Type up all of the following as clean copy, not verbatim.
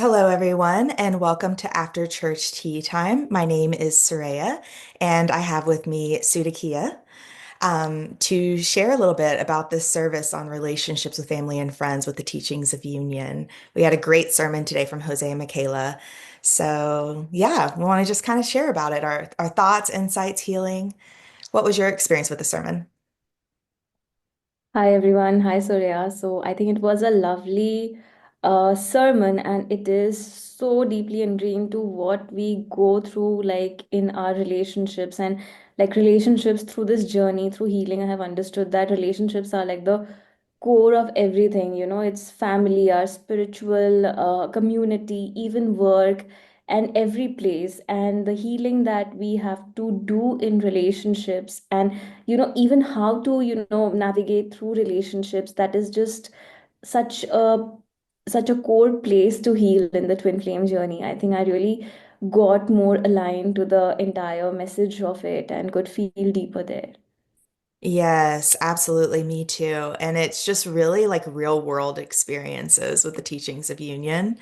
Hello, everyone, and welcome to After Church Tea Time. My name is Soraya, and I have with me Sudakia to share a little bit about this service on relationships with family and friends with the teachings of union. We had a great sermon today from Jose and Michaela. So, yeah, we want to just kind of share about it, our thoughts, insights, healing. What was your experience with the sermon? Hi everyone, hi Surya. So I think it was a lovely sermon, and it is so deeply ingrained to what we go through, like in our relationships and like relationships through this journey through healing. I have understood that relationships are like the core of everything. It's family, our spiritual community, even work, and every place, and the healing that we have to do in relationships, and even how to navigate through relationships. That is just such a core place to heal in the twin flame journey. I think I really got more aligned to the entire message of it and could feel deeper there. Yes, absolutely. Me too. And it's just really like real world experiences with the teachings of union.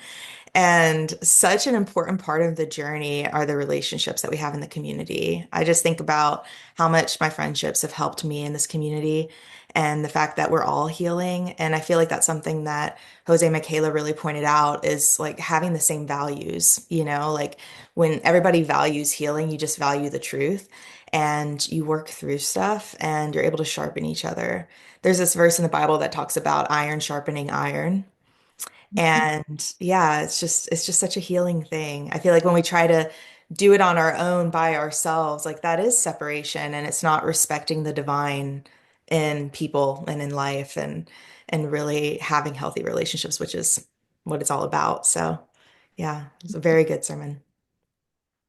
And such an important part of the journey are the relationships that we have in the community. I just think about how much my friendships have helped me in this community and the fact that we're all healing. And I feel like that's something that Jose and Michaela really pointed out is like having the same values, like when everybody values healing, you just value the truth and you work through stuff and you're able to sharpen each other. There's this verse in the Bible that talks about iron sharpening iron. And yeah, it's just such a healing thing. I feel like when we try to do it on our own by ourselves, like that is separation and it's not respecting the divine in people and in life and really having healthy relationships, which is what it's all about. So yeah, it's a very good sermon.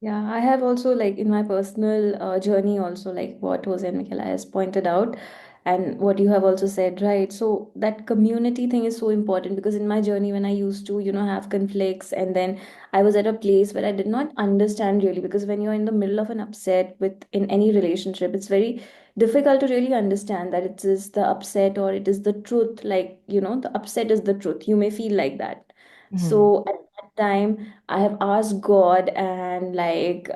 Yeah, I have also, like, in my personal journey also, like what Jose and Michaela has pointed out, and what you have also said, right? So that community thing is so important, because in my journey, when I used to have conflicts, and then I was at a place where I did not understand really, because when you're in the middle of an upset with in any relationship, it's very difficult to really understand that it is the upset or it is the truth. Like, the upset is the truth. You may feel like that. Mhm. So at that time, I have asked God, and like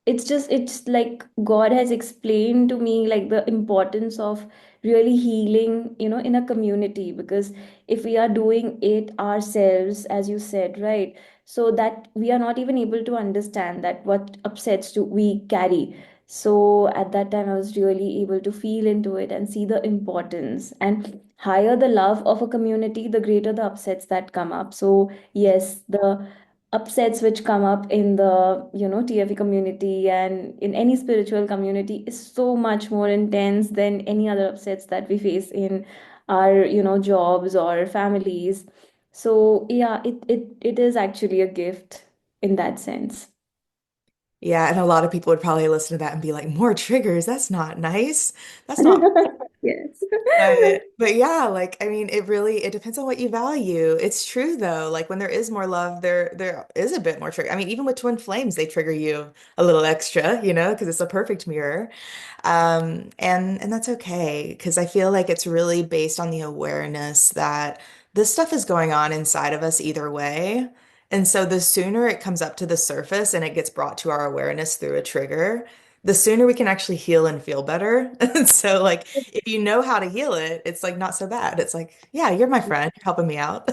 it's like God has explained to me like the importance of really healing, in a community, because if we are doing it ourselves, as you said, right, so that we are not even able to understand that what upsets do we carry. So at that time I was really able to feel into it and see the importance, and higher the love of a community, the greater the upsets that come up. So yes, the upsets which come up in the TFE community and in any spiritual community is so much more intense than any other upsets that we face in our jobs or families. So yeah, it is actually a gift in that sense. Yeah, and a lot of people would probably listen to that and be like, more triggers, that's not nice. That's not Yes. but yeah, like I mean, it depends on what you value. It's true though, like when there is more love, there is a bit more trigger. I mean, even with twin flames, they trigger you a little extra, because it's a perfect mirror. And that's okay because I feel like it's really based on the awareness that this stuff is going on inside of us either way. And so the sooner it comes up to the surface and it gets brought to our awareness through a trigger, the sooner we can actually heal and feel better. And so like if you know how to heal it, it's like not so bad. It's like, yeah, you're my friend, you're helping me out.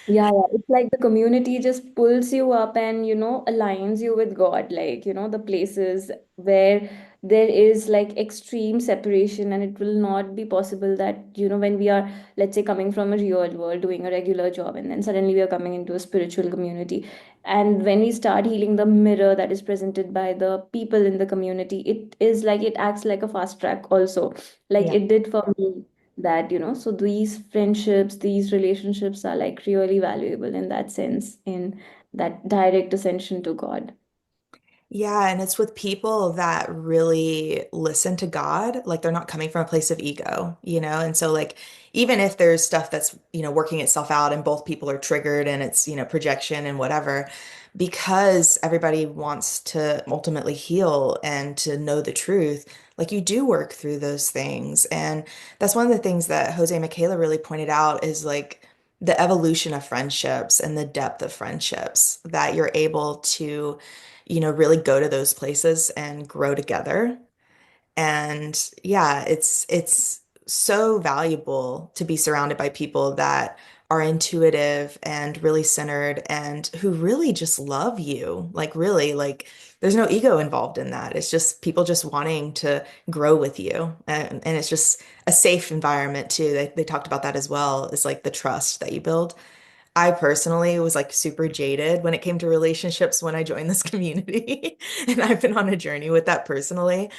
Yeah, yeah. It's like the community just pulls you up and, aligns you with God. Like, the places where there is like extreme separation, and it will not be possible that, when we are, let's say, coming from a real world, doing a regular job, and then suddenly we are coming into a spiritual community. And when we start healing the mirror that is presented by the people in the community, it is like it acts like a fast track also, like Yeah. it did for me. That so these friendships, these relationships are like really valuable in that sense, in that direct ascension to God. Yeah, and it's with people that really listen to God, like they're not coming from a place of ego. And so like even if there's stuff that's, working itself out and both people are triggered and it's, projection and whatever, because everybody wants to ultimately heal and to know the truth, like you do work through those things. And that's one of the things that Jose and Michaela really pointed out is like the evolution of friendships and the depth of friendships that you're able to, really go to those places and grow together. And yeah, it's so valuable to be surrounded by people that are intuitive and really centered and who really just love you. Like really, like there's no ego involved in that. It's just people just wanting to grow with you. And it's just a safe environment too. They talked about that as well. It's like the trust that you build. I personally was like super jaded when it came to relationships when I joined this community. And I've been on a journey with that personally.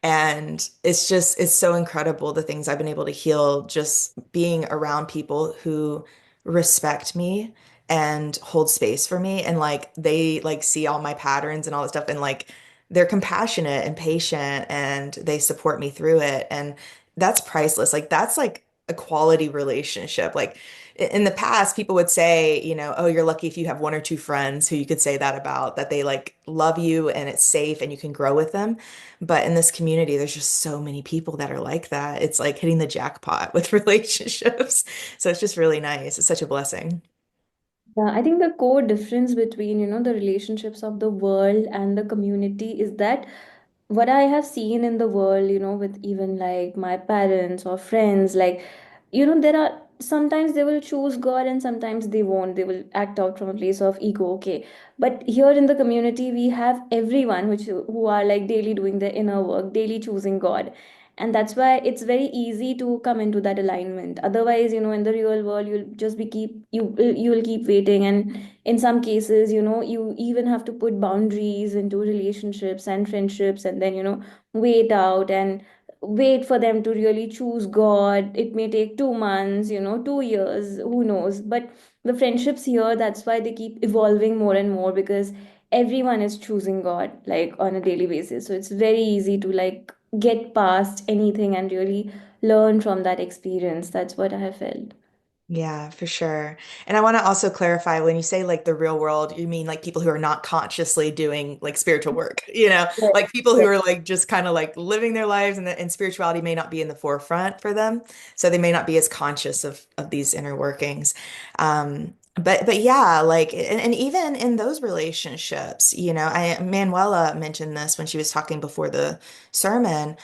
And it's so incredible the things I've been able to heal just being around people who respect me and hold space for me. And like they like see all my patterns and all that stuff. And like they're compassionate and patient and they support me through it. And that's priceless. Like that's like a quality relationship. Like, in the past, people would say, oh, you're lucky if you have one or two friends who you could say that about, that they like love you and it's safe and you can grow with them. But in this community, there's just so many people that are like that. It's like hitting the jackpot with relationships. So it's just really nice. It's such a blessing. Yeah, I think the core difference between, the relationships of the world and the community is that what I have seen in the world, with even like my parents or friends, like, there are sometimes they will choose God and sometimes they won't. They will act out from a place of ego, okay. But here in the community, we have everyone who are like daily doing their inner work, daily choosing God. And that's why it's very easy to come into that alignment. Otherwise, in the real world, you'll just be keep you will keep waiting, and in some cases, you even have to put boundaries into relationships and friendships, and then wait out and wait for them to really choose God. It may take 2 months, 2 years, who knows. But the friendships here, that's why they keep evolving more and more, because everyone is choosing God like on a daily basis. So it's very easy to like get past anything and really learn from that experience. That's what I have felt. Yeah, for sure. And I want to also clarify when you say like the real world, you mean like people who are not consciously doing like spiritual work, Yes, like people who yes. are like just kind of like living their lives and spirituality may not be in the forefront for them. So they may not be as conscious of these inner workings. But yeah, like and even in those relationships, Manuela mentioned this when she was talking before the sermon.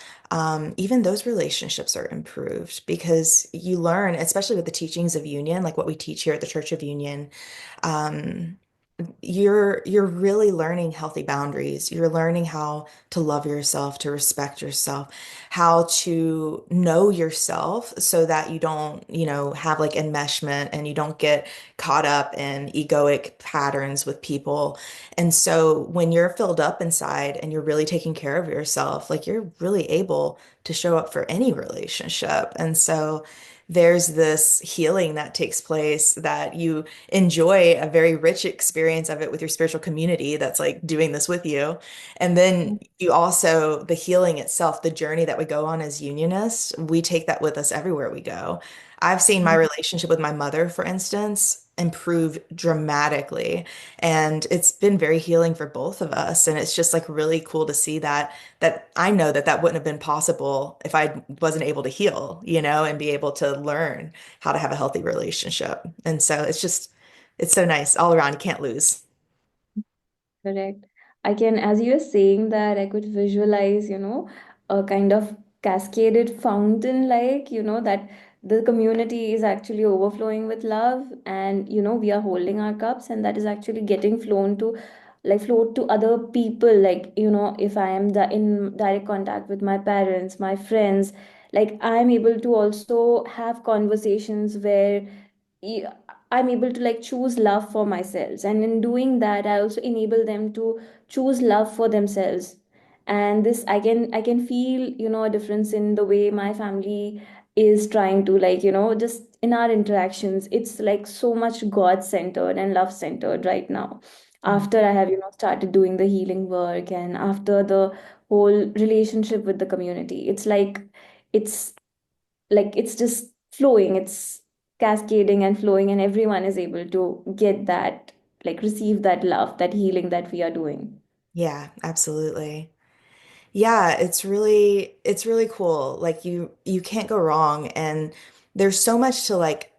Even those relationships are improved because you learn, especially with the teachings of union, like what we teach here at the Church of Union. Um, you're really learning healthy boundaries. You're learning how to love yourself, to respect yourself, how to know yourself so that you don't, have like enmeshment and you don't get caught up in egoic patterns with people. And so when you're filled up inside and you're really taking care of yourself, like you're really able to show up for any relationship. And so there's this healing that takes place that you enjoy a very rich experience of it with your spiritual community that's like doing this with you. And then you also, the healing itself, the journey that we go on as unionists, we take that with us everywhere we go. I've seen my relationship with my mother, for instance, improve dramatically. And it's been very healing for both of us. And it's just like really cool to see that I know that that wouldn't have been possible if I wasn't able to heal, and be able to learn how to have a healthy relationship. And so it's so nice all around. You can't lose. Correct. I can, as you were saying that, I could visualize, a kind of cascaded fountain, like, that the community is actually overflowing with love, and, we are holding our cups, and that is actually getting flowed to other people. Like, if I am in direct contact with my parents, my friends, like, I'm able to also have conversations where y- I'm able to like choose love for myself. And in doing that, I also enable them to choose love for themselves. And this I can feel, a difference in the way my family is trying to like, just in our interactions. It's like so much God-centered and love-centered right now. Mm. After I have, started doing the healing work, and after the whole relationship with the community, it's it's just flowing, it's cascading and flowing, and everyone is able to get that, like receive that love, that healing that we are doing. Yeah, absolutely. Yeah, it's really cool. Like you can't go wrong and there's so much to like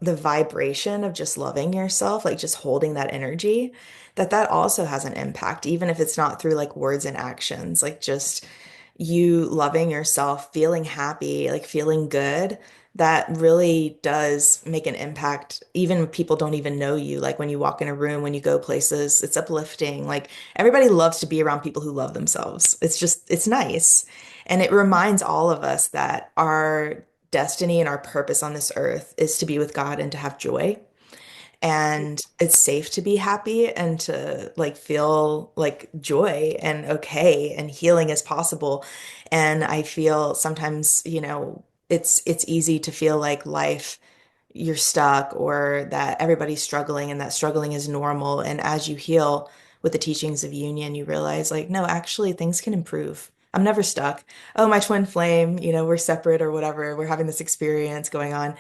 the vibration of just loving yourself, like just holding that energy, that also has an impact, even if it's not through like words and actions, like just you loving yourself, feeling happy, like feeling good. That really does make an impact. Even when people don't even know you, like when you walk in a room, when you go places, it's uplifting. Like everybody loves to be around people who love themselves. It's just, it's nice. And it reminds all of us that our destiny and our purpose on this earth is to be with God and to have joy. And it's safe to be happy and to like feel like joy and okay and healing is possible. And I feel sometimes, it's easy to feel like life you're stuck or that everybody's struggling and that struggling is normal. And as you heal with the teachings of union, you realize like, no, actually things can improve. I'm never stuck. Oh, my twin flame, we're separate or whatever. We're having this experience going on.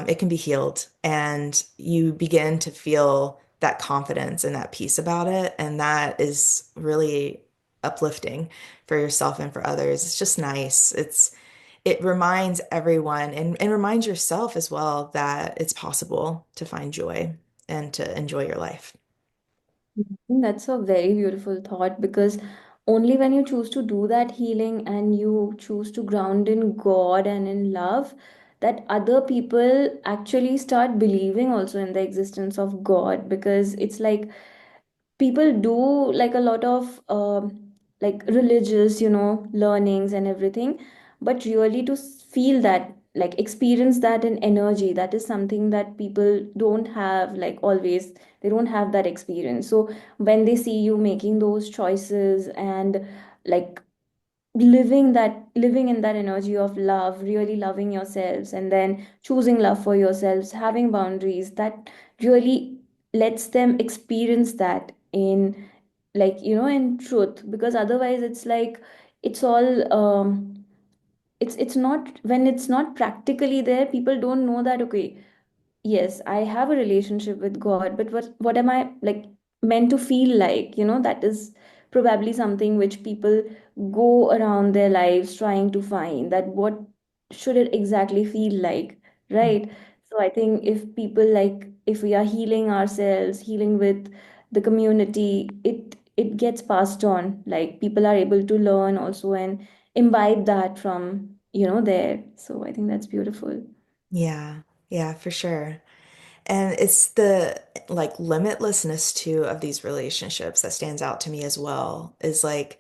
It can be healed and you begin to feel that confidence and that peace about it. And that is really uplifting for yourself and for others. It's just nice. It reminds everyone and reminds yourself as well that it's possible to find joy and to enjoy your life. That's a very beautiful thought because only when you choose to do that healing and you choose to ground in God and in love, that other people actually start believing also in the existence of God, because it's like people do like a lot of like religious, learnings and everything, but really to feel that, like experience that in energy, that is something that people don't have, like always they don't have that experience. So when they see you making those choices and like living in that energy of love, really loving yourselves and then choosing love for yourselves, having boundaries, that really lets them experience that in, like, in truth. Because otherwise it's like it's all it's not, when it's not practically there, people don't know that, okay, yes, I have a relationship with God, but what am I like meant to feel like? That is probably something which people go around their lives trying to find, that what should it exactly feel like, right? So I think if people, like, if we are healing ourselves, healing with the community, it gets passed on. Like people are able to learn also and imbibe that from, there. So I think that's beautiful. Yeah, yeah, for sure. And it's the like limitlessness too of these relationships that stands out to me as well. Is like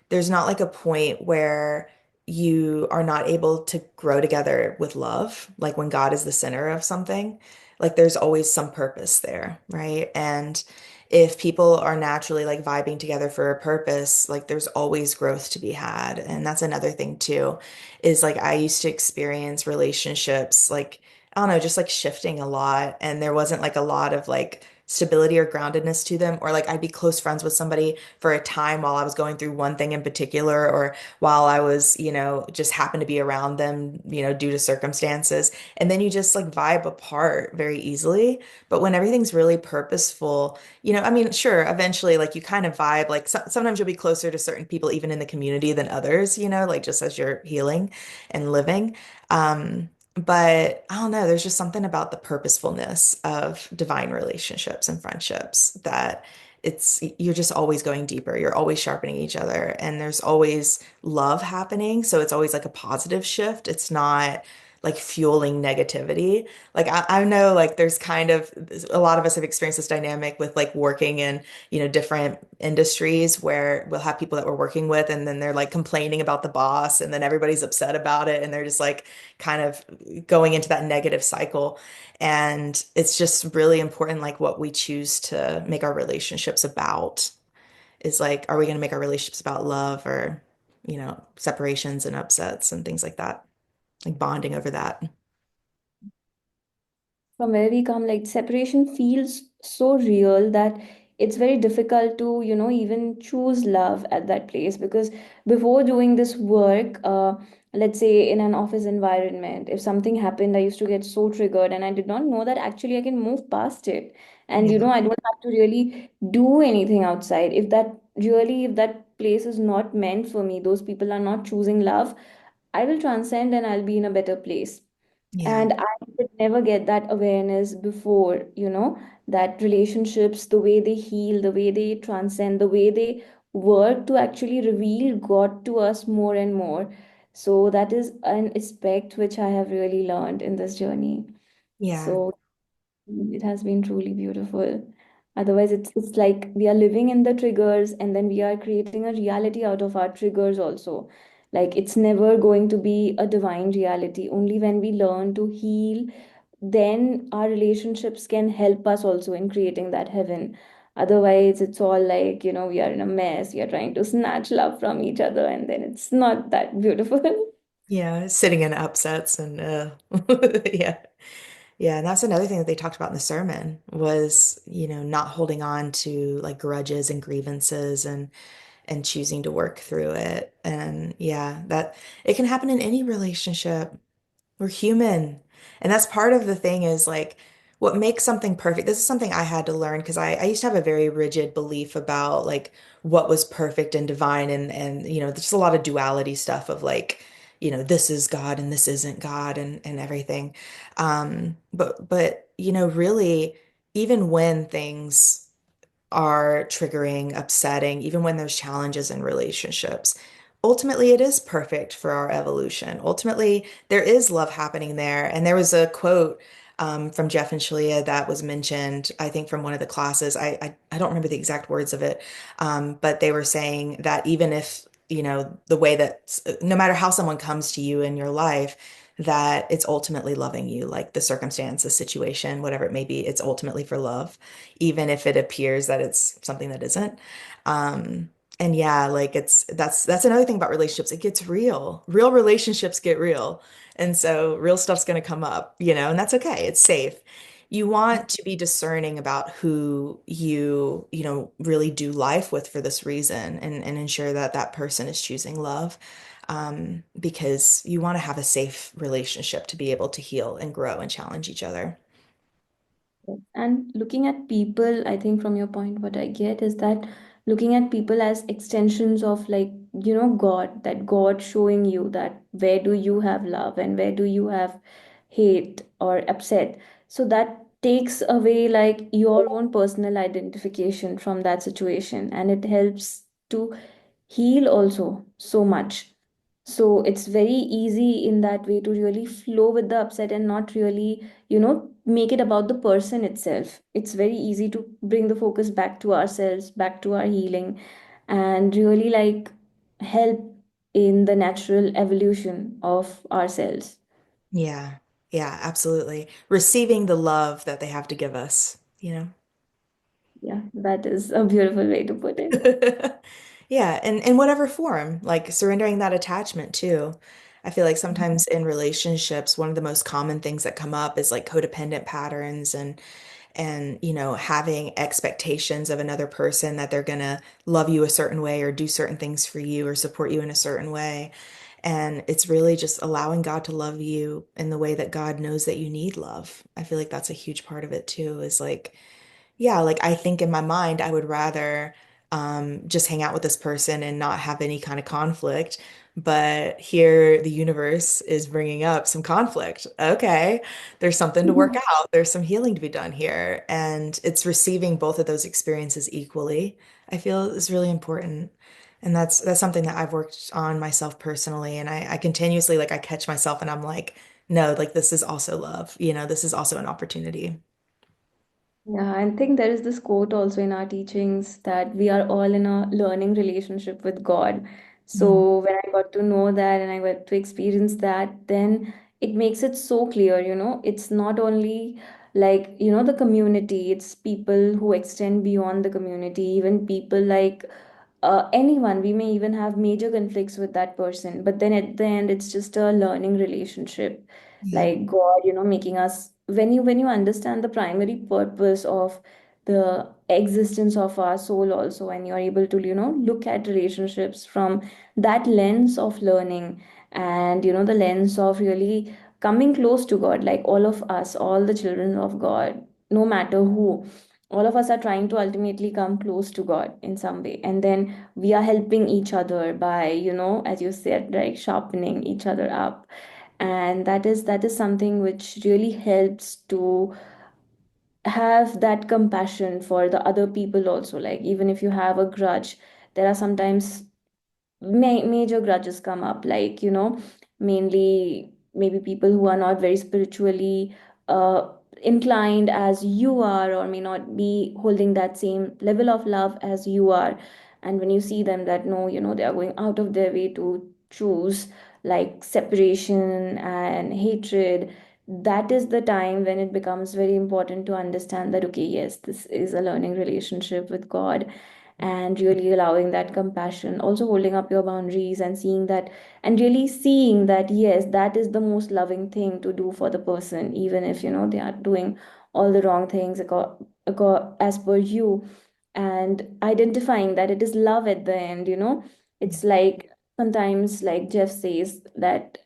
there's not like a point where you are not able to grow together with love, like when God is the center of something, like there's always some purpose there, right? And if people are naturally like vibing together for a purpose, like there's always growth to be had. And that's another thing too, is like I used to experience relationships like I don't know, just like shifting a lot. And there wasn't like a lot of like stability or groundedness to them. Or like I'd be close friends with somebody for a time while I was going through one thing in particular, or while I was, just happened to be around them, due to circumstances. And then you just like vibe apart very easily. But when everything's really purposeful, I mean, sure, eventually like you kind of vibe, like sometimes you'll be closer to certain people even in the community than others, like just as you're healing and living. But I don't know, there's just something about the purposefulness of divine relationships and friendships that you're just always going deeper. You're always sharpening each other, and there's always love happening. So it's always like a positive shift. It's not like fueling negativity. Like I know like there's kind of a lot of us have experienced this dynamic with like working in, different industries where we'll have people that we're working with and then they're like complaining about the boss and then everybody's upset about it and they're just like kind of going into that negative cycle. And it's just really important, like what we choose to make our relationships about is like, are we going to make our relationships about love or, separations and upsets and things like that, like bonding over that. From where we come, like separation feels so real that it's very difficult to, even choose love at that place. Because before doing this work, let's say in an office environment, if something happened, I used to get so triggered and I did not know that actually I can move past it. And, Yeah. I don't have to really do anything outside. If that place is not meant for me, those people are not choosing love, I will transcend and I'll be in a better place. Yeah. And I never get that awareness before, that relationships, the way they heal, the way they transcend, the way they work to actually reveal God to us more and more. So that is an aspect which I have really learned in this journey. Yeah. So it has been truly beautiful. Otherwise, it's like we are living in the triggers and then we are creating a reality out of our triggers also. Like it's never going to be a divine reality. Only when we learn to heal, then our relationships can help us also in creating that heaven. Otherwise, it's all like, we are in a mess. We are trying to snatch love from each other, and then it's not that beautiful. Yeah, sitting in upsets and yeah. Yeah, and that's another thing that they talked about in the sermon was, not holding on to like grudges and grievances and choosing to work through it. And yeah, that it can happen in any relationship. We're human. And that's part of the thing is like what makes something perfect. This is something I had to learn because I used to have a very rigid belief about like what was perfect and divine and there's a lot of duality stuff of like, this is God and this isn't God and everything. But really, even when things are triggering, upsetting, even when there's challenges in relationships. Ultimately, it is perfect for our evolution. Ultimately, there is love happening there. And there was a quote from Jeff and Shaleia that was mentioned, I think, from one of the classes. I don't remember the exact words of it, but they were saying that even if, the way that no matter how someone comes to you in your life, that it's ultimately loving you, like the circumstance, the situation, whatever it may be, it's ultimately for love even if it appears that it's something that isn't. Um, and yeah, like that's another thing about relationships. It gets real. Real relationships get real. And so real stuff's going to come up, and that's okay. It's safe. You want to be discerning about who really do life with for this reason and ensure that that person is choosing love. Because you want to have a safe relationship to be able to heal and grow and challenge each other. And looking at people, I think from your point, what I get is that looking at people as extensions of like, God, that God showing you that where do you have love and where do you have hate or upset. So that takes away like your own personal identification from that situation, and it helps to heal also so much. So it's very easy in that way to really flow with the upset and not really, make it about the person itself. It's very easy to bring the focus back to ourselves, back to our healing, and really like help in the natural evolution of ourselves. Yeah. Yeah, absolutely. Receiving the love that they have to give us. Yeah, that is a beautiful way to put it. Yeah, and in whatever form, like surrendering that attachment too. I feel like sometimes in relationships, one of the most common things that come up is like codependent patterns and having expectations of another person that they're gonna love you a certain way or do certain things for you or support you in a certain way. And it's really just allowing God to love you in the way that God knows that you need love. I feel like that's a huge part of it too, is like yeah, like I think in my mind, I would rather just hang out with this person and not have any kind of conflict. But here, the universe is bringing up some conflict. Okay, there's something to work out. There's some healing to be done here. And it's receiving both of those experiences equally, I feel is really important. And that's something that I've worked on myself personally. And I continuously, like, I catch myself and I'm like, no, like, this is also love. This is also an opportunity. Yeah, I think there is this quote also in our teachings that we are all in a learning relationship with God. Mhm. So when I got to know that and I got to experience that, then it makes it so clear, it's not only like, the community, it's people who extend beyond the community, even people like anyone. We may even have major conflicts with that person, but then at the end, it's just a learning relationship. Yeah. Like God, making us when you understand the primary purpose of the existence of our soul also, and you're able to, look at relationships from that lens of learning and the lens of really coming close to God, like all of us, all the children of God, no matter who, all of us are trying to ultimately come close to God in some way. And then we are helping each other by, as you said, like sharpening each other up. And that is something which really helps to have that compassion for the other people also. Like even if you have a grudge, there are sometimes major grudges come up, like mainly maybe people who are not very spiritually uh, inclined as you are, or may not be holding that same level of love as you are. And when you see them that no, they are going out of their way to choose like separation and hatred, that is the time when it becomes very important to understand that okay, yes, this is a learning relationship with God, and really allowing that compassion, also holding up your boundaries and seeing that, and really seeing that yes, that is the most loving thing to do for the person, even if they are doing all the wrong things as per you, and identifying that it is love at the end. It's like sometimes, like Jeff says, that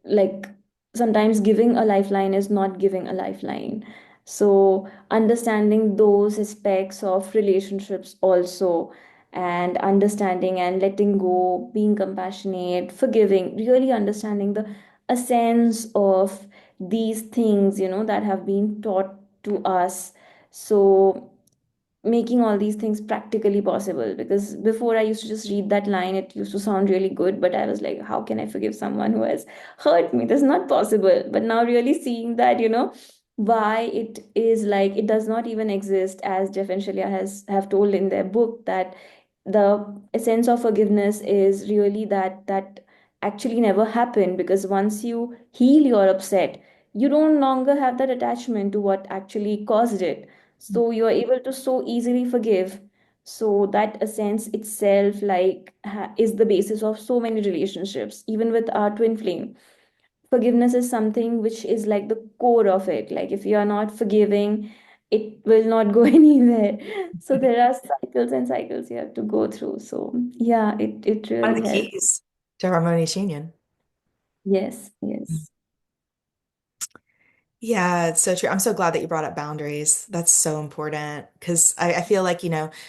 like sometimes giving a lifeline is not giving a lifeline. So understanding those aspects of relationships also, and understanding and letting go, being compassionate, forgiving, really understanding the essence of these things that have been taught to us. So making all these things practically possible, because before I used to just read that line, it used to sound really good, but I was like, how can I forgive someone who has hurt me? That's not possible. But now really seeing that, why it is like it does not even exist, as Jeff and Shalia has have told in their book, that the essence of forgiveness is really that actually never happened, because once you heal your upset, you don't longer have that attachment to what actually caused it, so you're able to so easily forgive. So that essence itself, like is the basis of so many relationships, even with our twin flame. Forgiveness is something which is like the core of it. Like if you are not forgiving, it will not go anywhere. So there are cycles and cycles you have to go through. So yeah, it One of really the helps. keys to harmonious union. Yes, yes. Yeah, it's so true. I'm so glad that you brought up boundaries. That's so important because I feel like,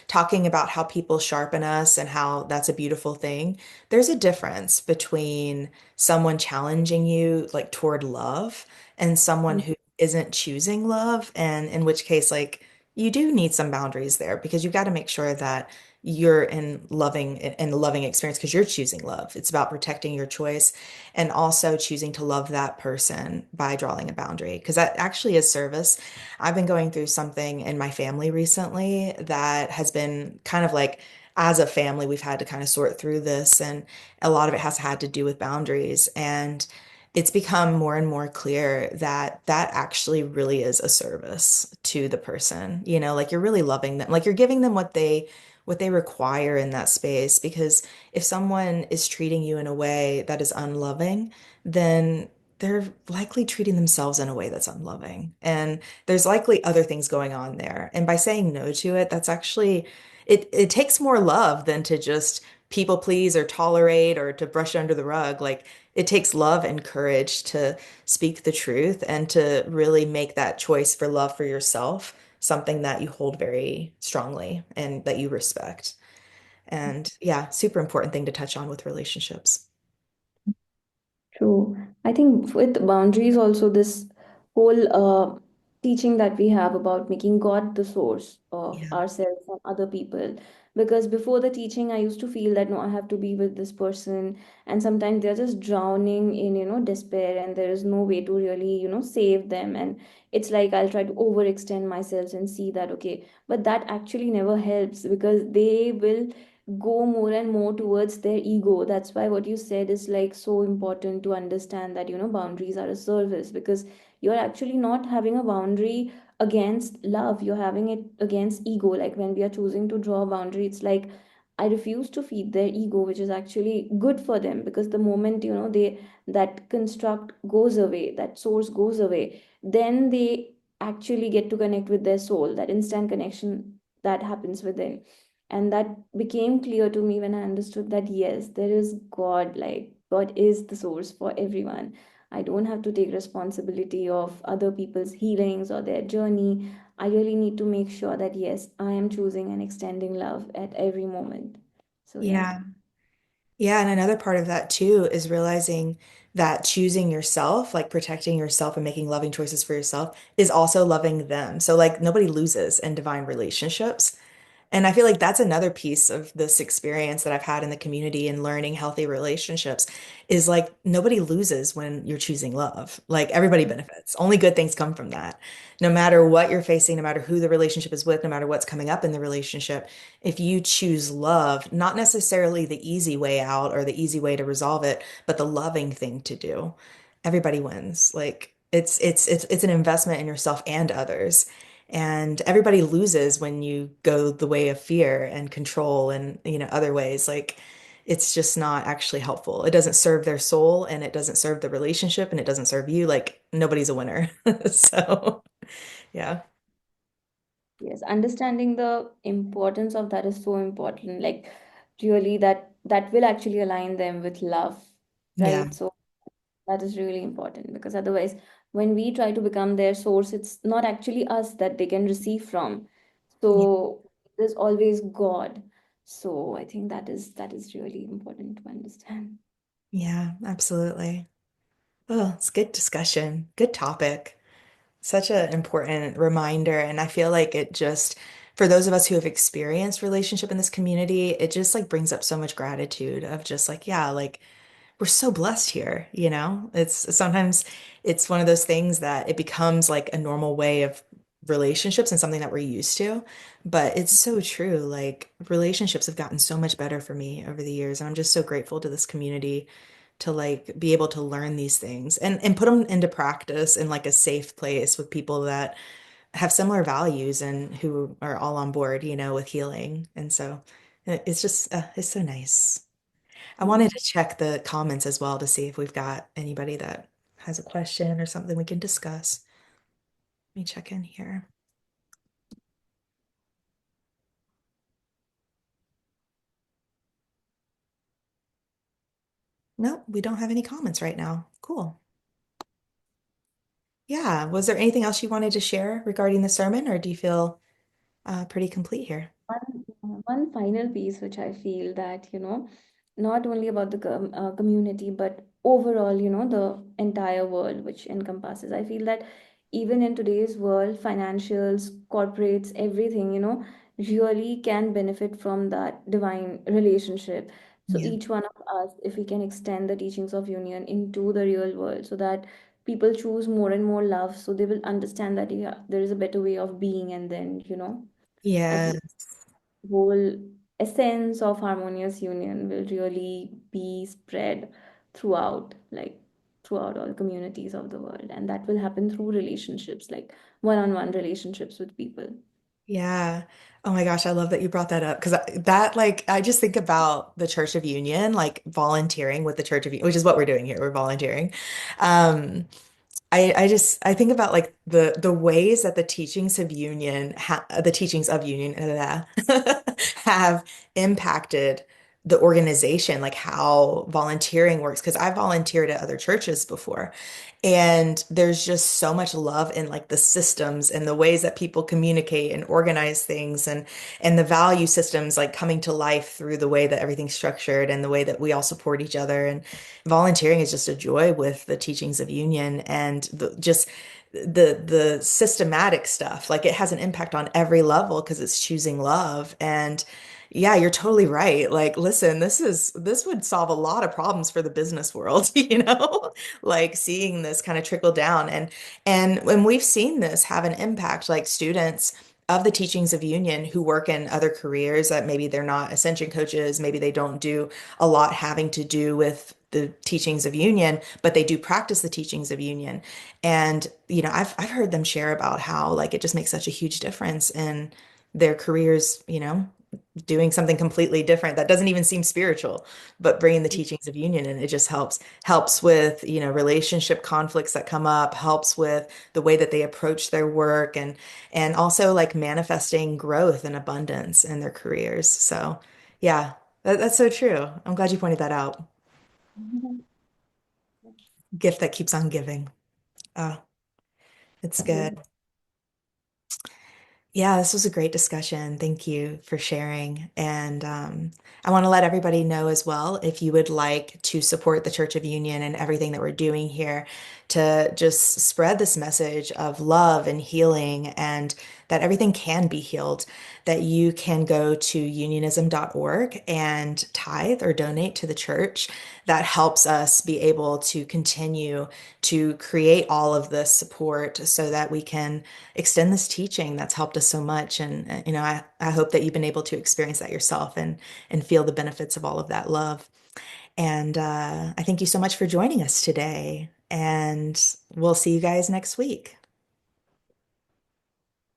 talking about how people sharpen us and how that's a beautiful thing, there's a difference between someone challenging you like toward love and someone who isn't choosing love. And in which case, like, you do need some boundaries there because you've got to make sure that you're in a loving experience because you're choosing love. It's about protecting your choice and also choosing to love that person by drawing a boundary because that actually is service. I've been going through something in my family recently that has been kind of like as a family we've had to kind of sort through this and a lot of it has had to do with boundaries and it's become more and more clear that that actually really is a service to the person. Like you're really loving them, like you're giving them what they require in that space because if someone is treating you in a way that is unloving, then they're likely treating themselves in a way that's unloving. And there's likely other things going on there. And by saying no to it, that's actually it takes more love than to just people please or tolerate or to brush under the rug. Like it takes love and courage to speak the truth and to really make that choice for love for yourself something that you hold very strongly and that you respect. And yeah, super important thing to touch on with relationships. True. I think with boundaries also, this whole teaching that we have about making God the source of Yeah. ourselves and other people. Because before the teaching, I used to feel that no, I have to be with this person, and sometimes they're just drowning in despair, and there is no way to really save them. And it's like I'll try to overextend myself and see that okay, but that actually never helps, because they will go more and more towards their ego. That's why what you said is like so important, to understand that boundaries are a service, because you're actually not having a boundary against love, you're having it against ego. Like when we are choosing to draw a boundary, it's like I refuse to feed their ego, which is actually good for them, because the moment they that construct goes away, that source goes away, then they actually get to connect with their soul, that instant connection that happens within. And that became clear to me when I understood that yes, there is God, like God is the source for everyone. I don't have to take responsibility of other people's healings or their journey. I really need to make sure that yes, I am choosing and extending love at every moment. So yeah. Yeah. Yeah, and another part of that too is realizing that choosing yourself, like protecting yourself and making loving choices for yourself, is also loving them. So, like, nobody loses in divine relationships. And I feel like that's another piece of this experience that I've had in the community and learning healthy relationships is like nobody loses when you're choosing love. Like everybody benefits. Only good things come from that. No matter what you're facing, no matter who the relationship is with, no matter what's coming up in the relationship, if you choose love, not necessarily the easy way out or the easy way to resolve it, but the loving thing to do, everybody wins. Like it's an investment in yourself and others. And everybody loses when you go the way of fear and control and, other ways. Like it's just not actually helpful. It doesn't serve their soul and it doesn't serve the relationship and it doesn't serve you. Like nobody's a winner. So, yeah. Yes, understanding the importance of that is so important. Like really that will actually align them with love, Yeah. right? So that is really important because otherwise, when we try to become their source, it's not actually us that they can receive from. Yeah. So there's always God. So I think that is really important to understand. Yeah, absolutely. Oh, it's good discussion. Good topic. Such an important reminder. And I feel like it just, for those of us who have experienced relationship in this community, it just like brings up so much gratitude of just like, yeah, like we're so blessed here. It's sometimes it's one of those things that it becomes like a normal way of relationships and something that we're used to. But it's so true. Like relationships have gotten so much better for me over the years. And I'm just so grateful to this community to like be able to learn these things and put them into practice in like a safe place with people that have similar values and who are all on board with healing. And so it's just it's so nice. I wanted to check the comments as well to see if we've got anybody that has a question or something we can discuss. Let me check in here. Nope, we don't have any comments right now. Cool. Yeah. Was there anything else you wanted to share regarding the sermon, or do you feel pretty complete here? One final piece, which I feel that, not only about the community, but overall, the entire world, which encompasses. I feel that even in today's world, financials, corporates, everything, really can benefit from that divine relationship. So Yeah. each one of us, if we can extend the teachings of union into the real world, so that people choose more and more love, so they will understand that, yeah, there is a better way of being, and then, I Yeah. feel whole essence of harmonious union will really be spread throughout, like throughout all communities of the world, and that will happen through relationships, like one-on-one relationships with people. Yeah. Oh my gosh, I love that you brought that up because that like I just think about the Church of Union, like volunteering with the Church of Union, which is what we're doing here. We're volunteering. Um, I think about like the ways that the teachings of union have impacted the organization, like how volunteering works. Because I volunteered at other churches before, and there's just so much love in like the systems and the ways that people communicate and organize things and the value systems like coming to life through the way that everything's structured and the way that we all support each other. And volunteering is just a joy with the teachings of union and just the systematic stuff. Like it has an impact on every level because it's choosing love. And yeah, you're totally right. Like, listen, this would solve a lot of problems for the business world, like seeing this kind of trickle down. And when we've seen this have an impact, like students of the teachings of union who work in other careers that maybe they're not ascension coaches, maybe they don't do a lot having to do with the teachings of union, but they do practice the teachings of union. And, I've heard them share about how like it just makes such a huge difference in their careers, doing something completely different that doesn't even seem spiritual, but bringing the teachings of union and it just helps with, relationship conflicts that come up, helps with the way that they approach their work and also like manifesting growth and abundance in their careers. So, yeah, that's so true. I'm glad you pointed that out. Gift that keeps on giving. Oh, it's good. Yes. Yeah, this was a great discussion. Thank you for sharing. And I want to let everybody know as well, if you would like to support the Church of Union and everything that we're doing here, to just spread this message of love and healing and that everything can be healed, that you can go to unionism.org and tithe or donate to the church. That helps us be able to continue to create all of this support so that we can extend this teaching that's helped us so much. And I hope that you've been able to experience that yourself and feel the benefits of all of that love. And I thank you so much for joining us today. And we'll see you guys next week.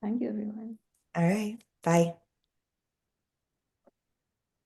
Thank you, everyone. All right. Bye.